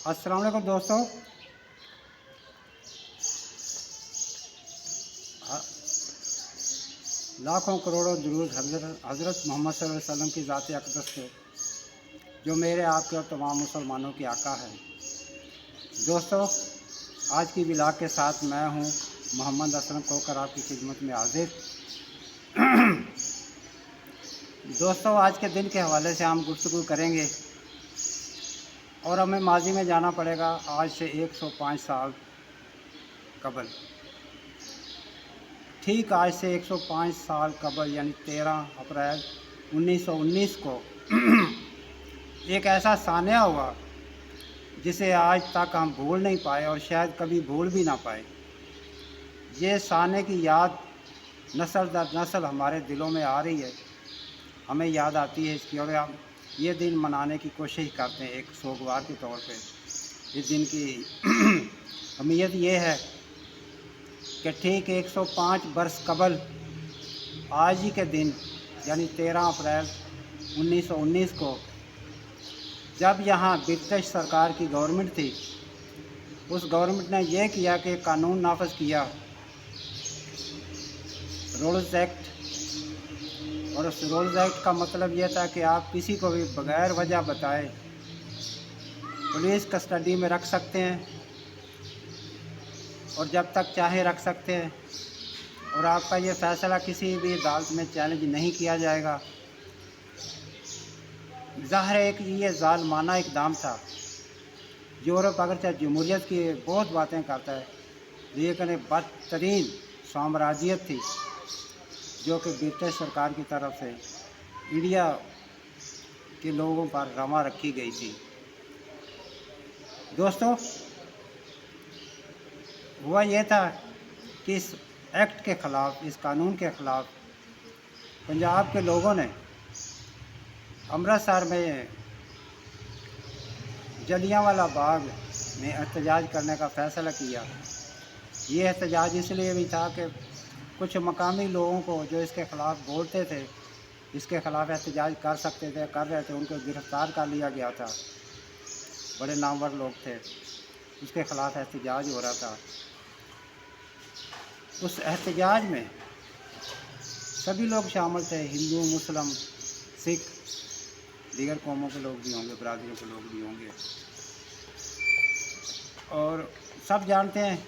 अस्सलाम वालेकुम दोस्तों। लाखों करोड़ों दुरूद हज़रत मोहम्मद सल्लल्लाहु अलैहि वसल्लम की ज़ात अक़दस पे, जो मेरे आपके और तमाम मुसलमानों की आका है। दोस्तों, आज की व्लॉग के साथ मैं हूँ मोहम्मद असलम कोकर आपकी खिदमत में हाजिर। दोस्तों, आज के दिन के हवाले से हम गुफ्तगू करेंगे और हमें माजी में जाना पड़ेगा आज से 105 साल कबल। ठीक आज से 105 साल कबल यानी 13 अप्रैल 1919 को एक ऐसा सान्या हुआ जिसे आज तक हम भूल नहीं पाए और शायद कभी भूल भी ना पाए। ये साने की याद नस्ल दर नस्ल हमारे दिलों में आ रही है, हमें याद आती है इसकी, और हम ये दिन मनाने की कोशिश करते हैं एक सोगवार के तौर पे। इस दिन की अहमियत ये है कि ठीक 105 बरस कबल आज ही के दिन यानी 13 अप्रैल 1919 को जब यहाँ ब्रिटिश सरकार की गवर्नमेंट थी, उस गवर्नमेंट ने यह किया कि कानून नाफज किया, रूल्स एक्ट। और उस रूल्स एक्ट का मतलब यह था कि आप किसी को भी बग़ैर वजह बताए पुलिस कस्टडी में रख सकते हैं और जब तक चाहे रख सकते हैं, और आपका ये फ़ैसला किसी भी अदालत में चैलेंज नहीं किया जाएगा। ज़ाहिर है कि ये ज़ालिमाना इक़दाम था। यूरोप अगरचे जमहूरियत की बहुत बातें करता है, लेकिन बदतरीन साम्राज्यत थी जो कि ब्रिटिश सरकार की तरफ से इंडिया के लोगों पर रमा रखी गई थी। दोस्तों, हुआ यह था कि इस एक्ट के ख़िलाफ़, इस कानून के ख़िलाफ़ पंजाब के लोगों ने अमृतसर में जलियांवाला बाग में एहतजाज करने का फ़ैसला किया। ये एहतजाज इसलिए भी था कि कुछ मकामी लोगों को जो इसके ख़िलाफ़ बोलते थे, इसके ख़िलाफ़ एहतजाज कर सकते थे, कर रहे थे, उनको गिरफ़्तार कर लिया गया था। बड़े नामवर लोग थे, उसके ख़िलाफ़ एहतजाज हो रहा था। उस एहतजाज में सभी लोग शामिल थे, हिंदू, मुस्लिम, सिख, दीगर कौमों के लोग भी होंगे, बरादरियों के लोग भी होंगे। और सब जानते हैं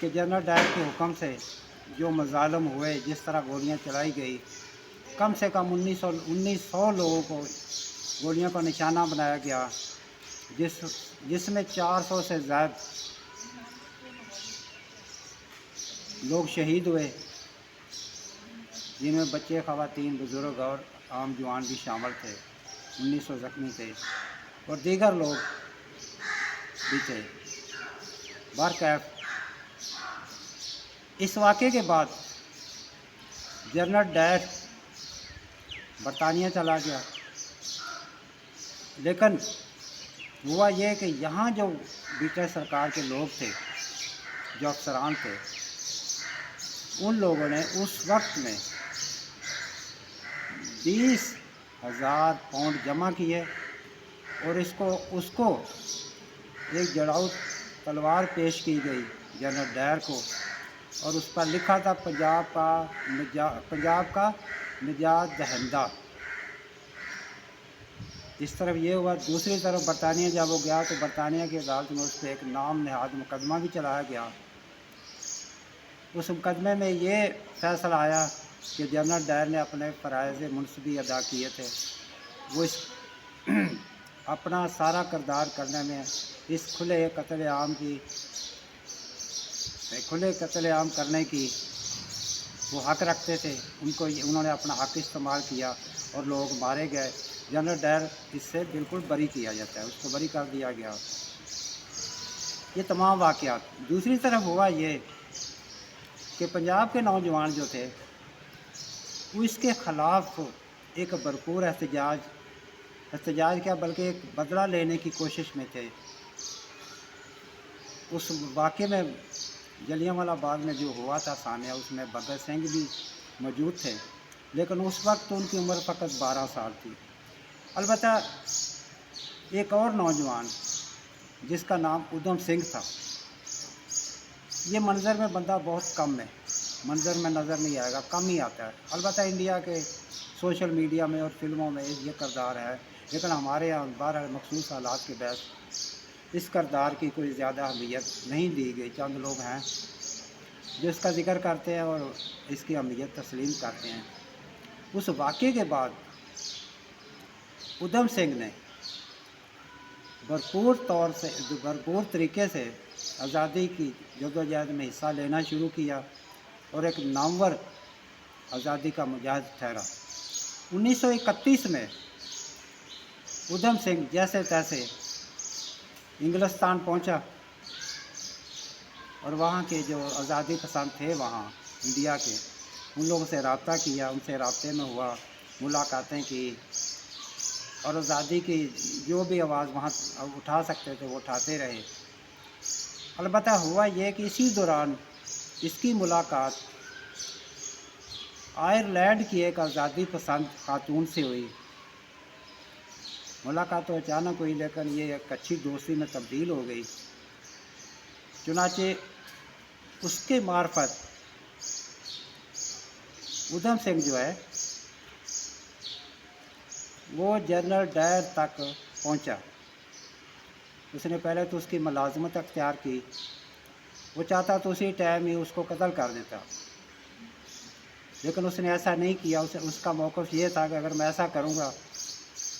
कि जनरल डायर के हुक्म से जो मज़ालम हुए, जिस तरह गोलियां चलाई गई, कम से कम 1900 लोगों को गोलियों का निशाना बनाया गया, जिसमें 400 से ज़्यादा लोग शहीद हुए, जिनमें बच्चे, ख़वातीन, बुज़ुर्ग और आम जवान भी शामिल थे। 1900 ज़ख्मी थे और दीगर लोग भी थे। बहरकैफ इस वाक़े के बाद जनरल डायर बरतानिया चला गया, लेकिन हुआ ये कि यहाँ जो ब्रिटिश सरकार के लोग थे, जो अफसरान थे, उन लोगों ने उस वक्त में 20,000 पाउंड जमा किए और उसको एक जड़ाऊ तलवार पेश की गई जनरल डायर को, और उस पर लिखा था पंजाब का निजात दहिंदा। इस तरफ ये हुआ। दूसरी तरफ बरतानिया जब वो गया तो बरतानिया की अदालत में उस पर एक नाम नहाद मुकदमा भी चलाया गया। उस मुकदमे में ये फैसला आया कि जनरल डायर ने अपने फ़राइज़ मुनसबी अदा किए थे, वो इस अपना सारा किरदार करने में इस खुले कत्ल-ए-आम करने की वो हक़ रखते थे। उन्होंने अपना हक़ इस्तेमाल किया और लोग मारे गए। जनरल डायर इससे बिल्कुल बरी किया जाता है, उसको बरी कर दिया गया। ये तमाम वाक़यात। दूसरी तरफ हुआ ये कि पंजाब के नौजवान जो थे वो इसके ख़िलाफ़ एक भरपूर एहतजाज क्या बल्कि एक बदला लेने की कोशिश में थे। उस वाक़े में जलियांवाला बाग में जो हुआ था सान्या, उसमें भगत सिंह भी मौजूद थे, लेकिन उस वक्त उनकी उम्र फ़कत 12 साल थी। अलबत्ता एक और नौजवान جس کا نام ادھم سنگھ تھا۔ یہ منظر میں بندہ بہت کم ہے، منظر میں نظر نہیں آئے گا، کم ہی آتا ہے۔ البتہ انڈیا کے سوشل میڈیا میں اور فلموں میں یہ کردار ہے، لیکن ہمارے یہاں بہرحال مخصوص حالات کے باعث اس کردار کی کوئی زیادہ اہمیت نہیں دی گئی۔ چند لوگ ہیں جو اس کا ذکر کرتے ہیں اور اس کی اہمیت تسلیم کرتے ہیں۔ اس واقعے کے بعد ادھم سنگھ نے بھرپور طریقے سے آزادی کی جدوجہد میں حصہ لینا شروع کیا اور ایک نامور آزادی کا مجاہد ٹھہرا۔ 1931 میں ادھم سنگھ جیسے تیسے انگلستان پہنچا اور وہاں کے جو آزادی پسند تھے وہاں انڈیا کے، ان لوگوں سے رابطہ کیا، ان سے رابطے میں ہوا، ملاقاتیں کی اور آزادی کی جو بھی آواز وہاں اٹھا سکتے تھے وہ اٹھاتے رہے۔ البتہ ہوا یہ کہ اسی دوران اس کی ملاقات آئرلینڈ کی ایک آزادی پسند خاتون سے ہوئی۔ ملاقات تو اچانک ہوئی لیکن یہ ایک اچھی دوستی میں تبدیل ہو گئی۔ چنانچہ اس کے معرفت ادھم سنگھ جو ہے وہ جنرل ڈائر تک پہنچا۔ اس نے پہلے تو اس کی ملازمت اختیار کی، وہ چاہتا تو اسی ٹائم ہی اس کو قتل کر دیتا، لیکن اس نے ایسا نہیں کیا۔ اس کا موقف یہ تھا کہ اگر میں ایسا کروں گا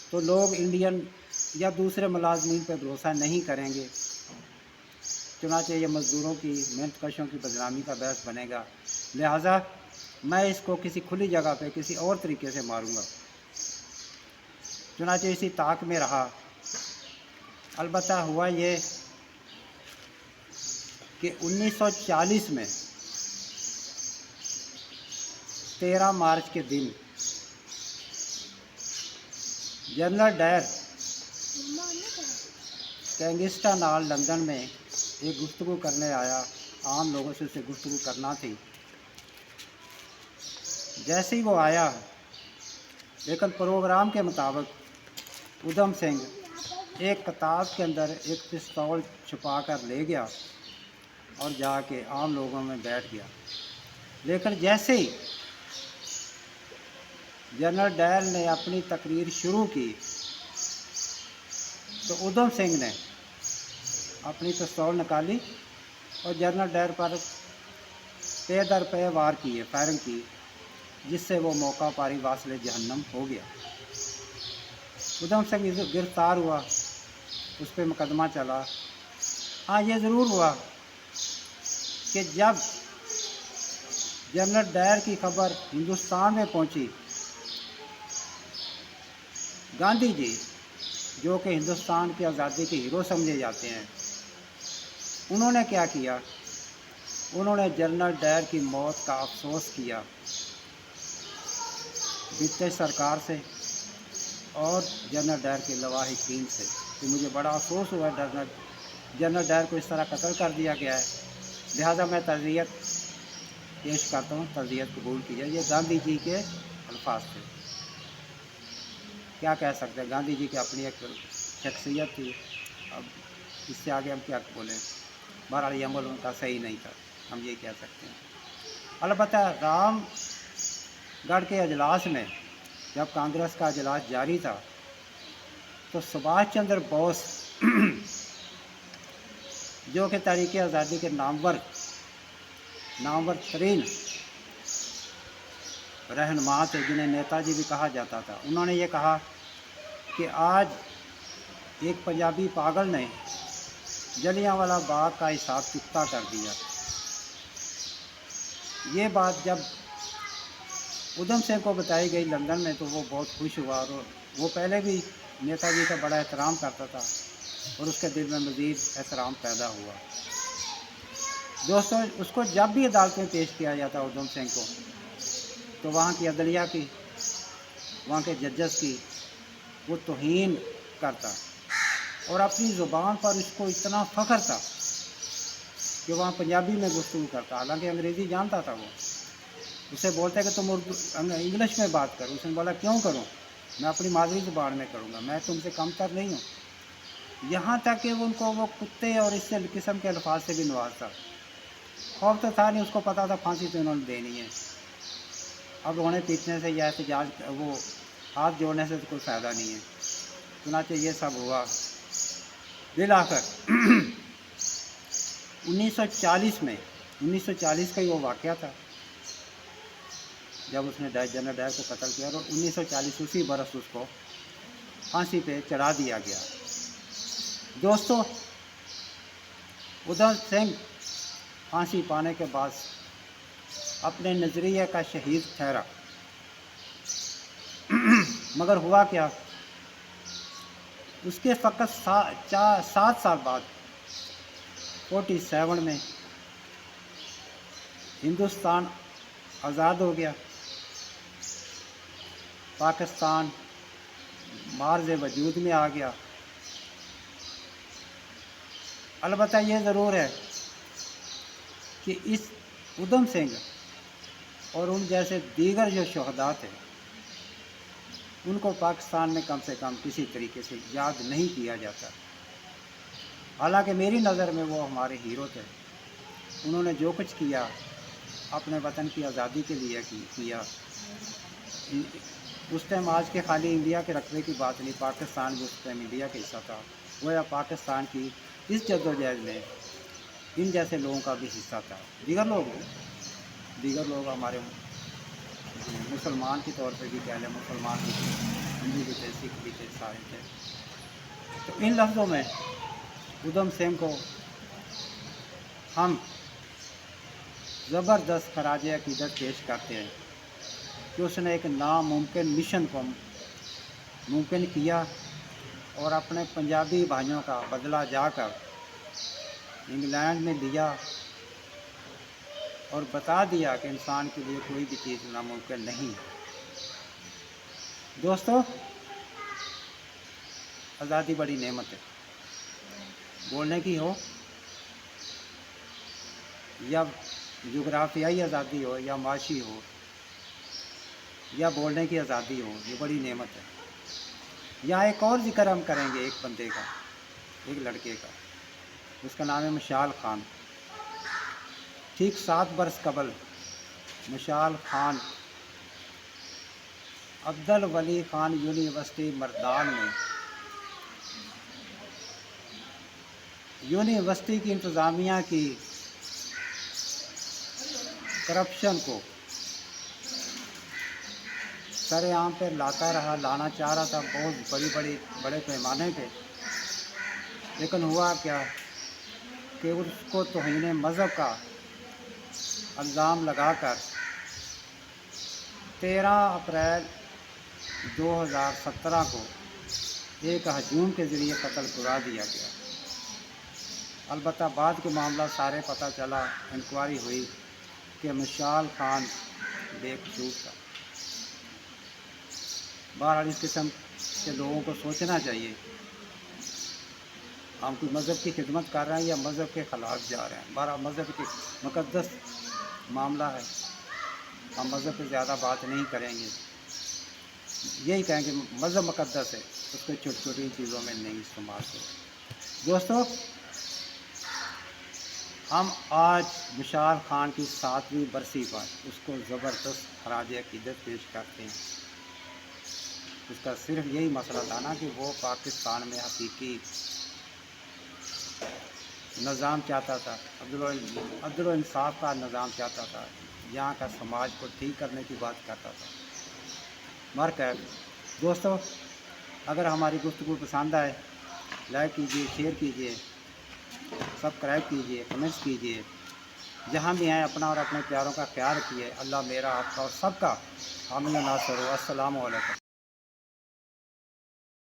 تو لوگ انڈین یا دوسرے ملازمین پہ بھروسہ نہیں کریں گے، چنانچہ یہ مزدوروں کی، محنت کشوں کی بدنامی کا باعث بنے گا، لہٰذا میں اس کو کسی کھلی جگہ پہ کسی اور طریقے سے ماروں گا۔ چنانچہ اسی طاق میں رہا۔ البتہ ہوا یہ کہ 1940 میں 13 مارچ کے دن جنرل ڈائر کینگسٹن ہال لندن میں ایک گفتگو کرنے آیا، عام لوگوں سے اسے گفتگو کرنا تھی۔ جیسے ہی وہ آیا، لیکن پروگرام کے مطابق ادھم سنگھ ایک کتاب کے اندر ایک پستول چھپا کر لے گیا اور جا کے عام لوگوں میں بیٹھ گیا۔ لیکن جیسے ہی جنرل ڈائر نے اپنی تقریر شروع کی تو ادھم سنگھ نے اپنی پستول نکالی اور جنرل ڈائر پر پے در پے وار کیے، فائرنگ کی، جس سے وہ موقع پاری واصل جہنم ہو گیا۔ ادھم سنگھ گرفتار ہوا، اس پہ مقدمہ چلا۔ ہاں یہ ضرور ہوا کہ جب جنرل ڈائر کی خبر ہندوستان میں پہنچی، گاندھی جی جو کہ ہندوستان کی آزادی کے ہیرو سمجھے جاتے ہیں، انہوں نے کیا کیا؟ انہوں نے جنرل ڈائر کی موت کا افسوس کیا برٹش سرکار سے اور جنرل ڈائر کے لواحقین سے کہ مجھے بڑا افسوس ہوا جنرل ڈائر کو اس طرح قتل کر دیا گیا ہے، لہٰذا میں تعزیت پیش کرتا ہوں، تعزیت قبول کی جائے۔ یہ گاندھی جی کے الفاظ تھے۔ کیا کہہ سکتے ہیں، گاندھی جی کی اپنی ایک شخصیت تھی، اب اس سے آگے ہم کیا بولیں۔ بہرحال یہ عمل ان کا صحیح نہیں تھا، ہم یہ کہہ سکتے ہیں۔ البتہ رام گڑھ کے اجلاس میں جب کانگریس کا اجلاس جاری تھا تو سبھاش چندر بوس جو کہ تحریک آزادی کے نامور ترین رہنما تھے، جنہیں نیتا جی بھی کہا جاتا تھا، انہوں نے یہ کہا کہ آج ایک پنجابی پاگل نے جلیانوالہ باغ کا حساب چکتا کر دیا۔ یہ بات جب ادھم سنگھ کو بتائی گئی لندن میں تو وہ بہت خوش ہوا، اور وہ پہلے بھی نیتا جی کا بڑا احترام کرتا تھا اور اس کے دل میں مزید احترام پیدا ہوا۔ دوستوں، اس کو جب بھی عدالت میں پیش کیا جاتا ادھم سنگھ کو تو وہاں کی عدلیہ کی، وہاں کے ججز کی وہ توہین کرتا، اور اپنی زبان پر اس کو اتنا فخر تھا کہ وہاں پنجابی میں گفتگو کرتا، حالانکہ انگریزی جانتا تھا۔ وہ اسے بولتے کہ تم انگلش میں بات کرو، اس نے بولا کیوں کروں، میں اپنی مادری زبان میں کروں گا، میں تم سے کم تر نہیں ہوں۔ यहाँ तक कि उनको वो कुत्ते और इस किस्म के अल्फाज से भी नवाजता। खौफ तो था नहीं, उसको पता था फांसी तो इन्होंने देनी है। अब रोने पीटने से या एहतजाज वो हाथ जोड़ने से तो कोई फ़ायदा नहीं है। चुनांचे ये सब हुआ। बिल आखिर 1940 में 1940 का ही वो वाक़या था जब उसने जनरल डायर को कत्ल किया, और 1940 उसी बरस उसको फांसी पे चढ़ा दिया गया। दोस्तों, उधम सिंह फांसी पाने के बाद अपने नज़रिए का शहीद ठहरा। मगर हुआ क्या, उसके फ़कत 7 साल बाद 47 में हिंदुस्तान आज़ाद हो गया। पाकिस्तान मार्ज़ वजूद में आ गया। अलबत्ता ये ज़रूर है कि इस उधम सिंह और उन जैसे दीगर जो शहदा थे उनको पाकिस्तान में कम से कम किसी तरीके से याद नहीं किया जाता। हालांकि मेरी नज़र में वो हमारे हीरो थे। उन्होंने जो कुछ किया अपने वतन की आज़ादी के लिए किया। उस टाइम आज के खाली इंडिया के रकबे की बात नहीं, पाकिस्तान भी उस टाइम इंडिया का हिस्सा था। वह पाकिस्तान की इस जद्दोजहद में इन जैसे लोगों का भी हिस्सा था। दीगर लोग हमारे मुसलमान के तौर पे भी कह लें, मुसलमान भी थे, हिंदू भी थे, सिख भी थे, सारे थे। तो इन लफ्ज़ों में उधम सिंह को हम ज़बरदस्त खराज अक़ीदत पेश करते हैं कि उसने एक नामुमकिन मिशन को मुमकिन किया और अपने पंजाबी भाइयों का बदला जाकर इंग्लैंड में लिया और बता दिया कि इंसान के लिए कोई भी चीज़ नामुमकिन नहीं। दोस्तों, आज़ादी बड़ी नेमत है। बोलने की हो या जोग्राफियाई आज़ादी हो या माशी हो या बोलने की आज़ादी हो, ये बड़ी नेमत है। यहाँ एक और ज़िक्र हम करेंगे एक बंदे का, एक लड़के का, उसका नाम है मशाल ख़ान। ठीक 7 बरस कबल मशाल ख़ान अब्दुल वली ख़ान यूनिवर्सिटी मर्दान में यूनिवर्सिटी की इंतज़ामिया की करप्शन को सरेआम पे लाना चाह रहा था, बहुत बड़े पैमाने पे। लेकिन हुआ क्या कि उसको तौहीन मज़हब का इल्ज़ाम लगाकर 13 अप्रैल 2017 को एक हजूम के ज़रिए कत्ल करा दिया गया। अलबत्ता बाद के मामला सारे पता चला, इंक्वायरी हुई कि मशाल ख़ान बेकसूर था। बहरहाल इस किस्म के लोगों को सोचना चाहिए, हम कोई मज़हब की खिदमत कर रहे हैं या मज़हब के ख़िलाफ़ जा रहे हैं। बहरहाल मज़हब के मुक़द्दस मामला है, हम मज़हब पे ज़्यादा बात नहीं करेंगे। यही कहेंगे मज़हब मुक़द्दस है, उसको छोटी छोटी चीज़ों में नहीं इस्तेमाल करें। दोस्तों, हम आज मशाल ख़ान की 7वीं बरसी पर उसको ज़बरदस्त खराज अक़ीदत पेश करते हैं। उसका सिर्फ यही मसला था ना कि वो पाकिस्तान में हकीकी निज़ाम चाहता था, अदल व इंसाफ का निज़ाम चाहता था, यहाँ का समाज को ठीक करने की बात करता था। मरकब दोस्तों, अगर हमारी गुफ्तगू पसंद आए, लाइक कीजिए, शेयर कीजिए, सब्सक्राइब कीजिए, कमेंट्स कीजिए। जहाँ भी आएँ अपना और अपने प्यारों का ख्याल रखिए। अल्लाह मेरा, आपका और सबका हामी नासर हो। अस्सलामु अलैकुम।